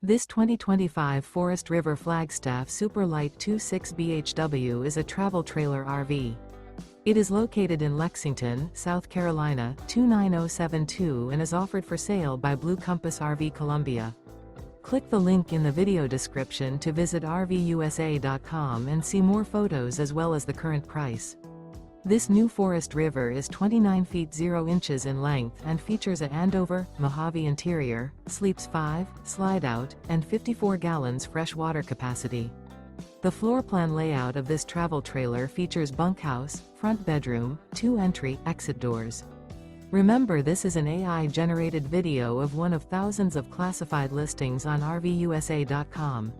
This 2025 Forest River Flagstaff Super Lite 26 BHW is a travel trailer RV. It is located in Lexington, South Carolina, 29072 and is offered for sale by Blue Compass RV Columbia. Click the link in the video description to visit RVUSA.com and see more photos as well as the current price. This new Forest River is 29 feet 0 inches in length and features a Andover, Mohave interior, sleeps 5, slide-out, and 54 gallons fresh water capacity. The floor plan layout of this travel trailer features bunkhouse, front bedroom, 2 entry/exit doors. Remember, this is an AI-generated video of one of thousands of classified listings on RVUSA.com.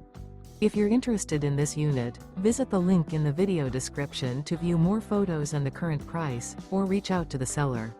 If you're interested in this unit, visit the link in the video description to view more photos and the current price, or reach out to the seller.